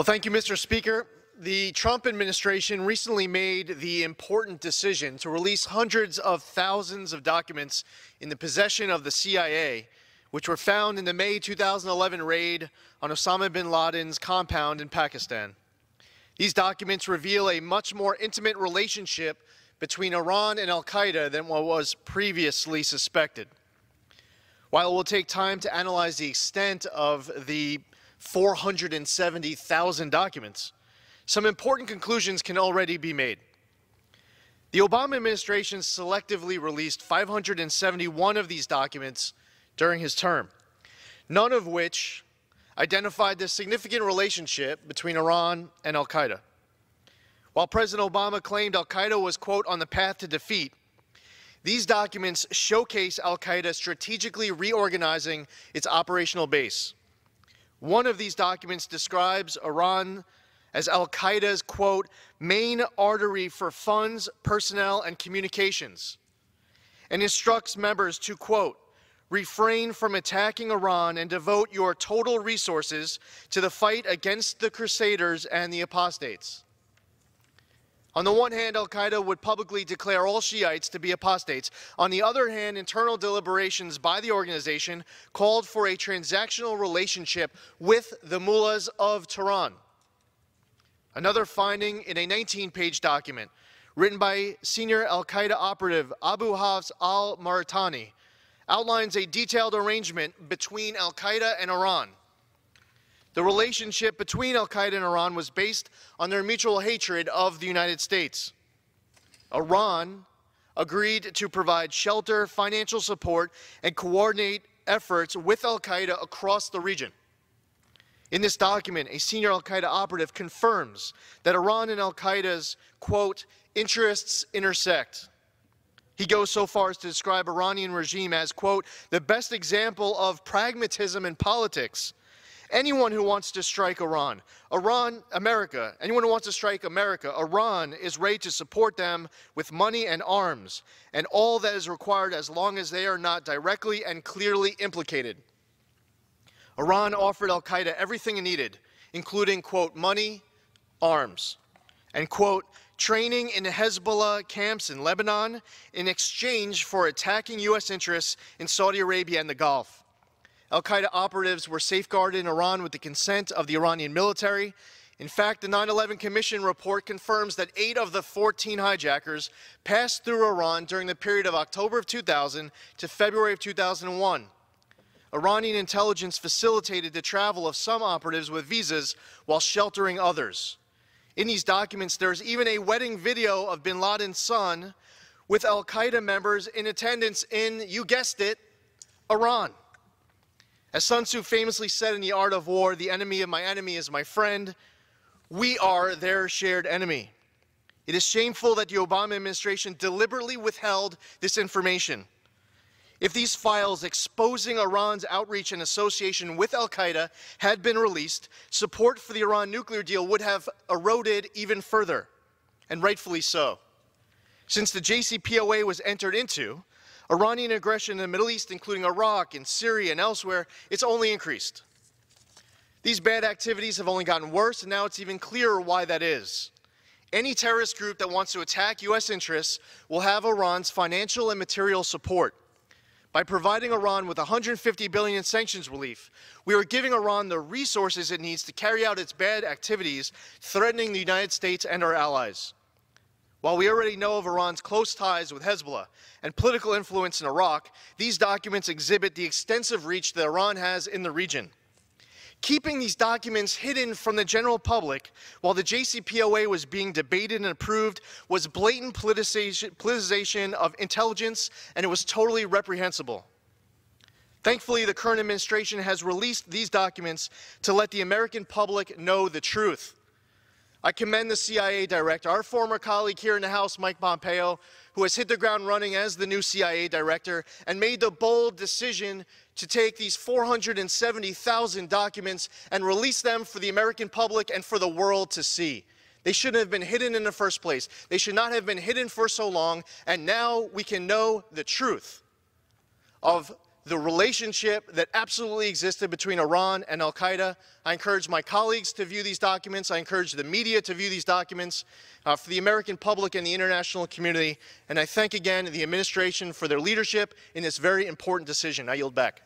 Well, thank you, Mr. Speaker. The Trump administration recently made the important decision to release hundreds of thousands of documents in the possession of the CIA, which were found in the May 2011 raid on Osama bin Laden's compound in Pakistan. These documents reveal a much more intimate relationship between Iran and Al Qaeda than what was previously suspected. While it will take time to analyze the extent of the 470,000 documents, some important conclusions can already be made. The Obama administration selectively released 571 of these documents during his term, none of which identified the significant relationship between Iran and Al Qaeda. While President Obama claimed Al Qaeda was, quote, on the path to defeat, these documents showcase Al Qaeda strategically reorganizing its operational base. One of these documents describes Iran as Al Qaeda's, quote, main artery for funds, personnel, and communications, and instructs members to, quote, refrain from attacking Iran and devote your total resources to the fight against the Crusaders and the apostates. On the one hand, Al Qaeda would publicly declare all Shiites to be apostates. On the other hand, internal deliberations by the organization called for a transactional relationship with the mullahs of Tehran. Another finding in a 19-page document written by senior Al Qaeda operative Abu Hafs al-Maritani outlines a detailed arrangement between Al Qaeda and Iran. The relationship between Al Qaeda and Iran was based on their mutual hatred of the United States. Iran agreed to provide shelter, financial support, and coordinate efforts with Al Qaeda across the region. In this document, a senior Al Qaeda operative confirms that Iran and Al Qaeda's, quote, interests intersect. He goes so far as to describe Iranian regime as, quote, the best example of pragmatism in politics. Anyone who wants to strike Iran, anyone who wants to strike America, Iran is ready to support them with money and arms, and all that is required as long as they are not directly and clearly implicated. Iran offered Al Qaeda everything it needed, including, quote, money, arms, and, quote, training in Hezbollah camps in Lebanon in exchange for attacking U.S. interests in Saudi Arabia and the Gulf. Al Qaeda operatives were safeguarded in Iran with the consent of the Iranian military. In fact, the 9/11 Commission report confirms that 8 of the 14 hijackers passed through Iran during the period of October of 2000 to February of 2001. Iranian intelligence facilitated the travel of some operatives with visas while sheltering others. In these documents, there's even a wedding video of bin Laden's son with Al Qaeda members in attendance in, you guessed it, Iran. As Sun Tzu famously said in The Art of War, the enemy of my enemy is my friend. We are their shared enemy. It is shameful that the Obama administration deliberately withheld this information. If these files exposing Iran's outreach and association with Al Qaeda had been released, support for the Iran nuclear deal would have eroded even further, and rightfully so. Since the JCPOA was entered into, Iranian aggression in the Middle East, including Iraq and Syria and elsewhere, it's only increased. These bad activities have only gotten worse, and now it's even clearer why that is. Any terrorist group that wants to attack U.S. interests will have Iran's financial and material support. By providing Iran with $150 billion in sanctions relief, we are giving Iran the resources it needs to carry out its bad activities, threatening the United States and our allies. While we already know of Iran's close ties with Hezbollah and political influence in Iraq, these documents exhibit the extensive reach that Iran has in the region. Keeping these documents hidden from the general public while the JCPOA was being debated and approved was blatant politicization of intelligence, and it was totally reprehensible. Thankfully, the current administration has released these documents to let the American public know the truth. I commend the CIA director, our former colleague here in the House, Mike Pompeo, who has hit the ground running as the new CIA director and made the bold decision to take these 470,000 documents and release them for the American public and for the world to see. They shouldn't have been hidden in the first place. They should not have been hidden for so long, and now we can know the truth of the relationship that absolutely existed between Iran and Al Qaeda. I encourage my colleagues to view these documents. I encourage the media to view these documents for the American public and the international community. And I thank again the administration for their leadership in this very important decision. I yield back.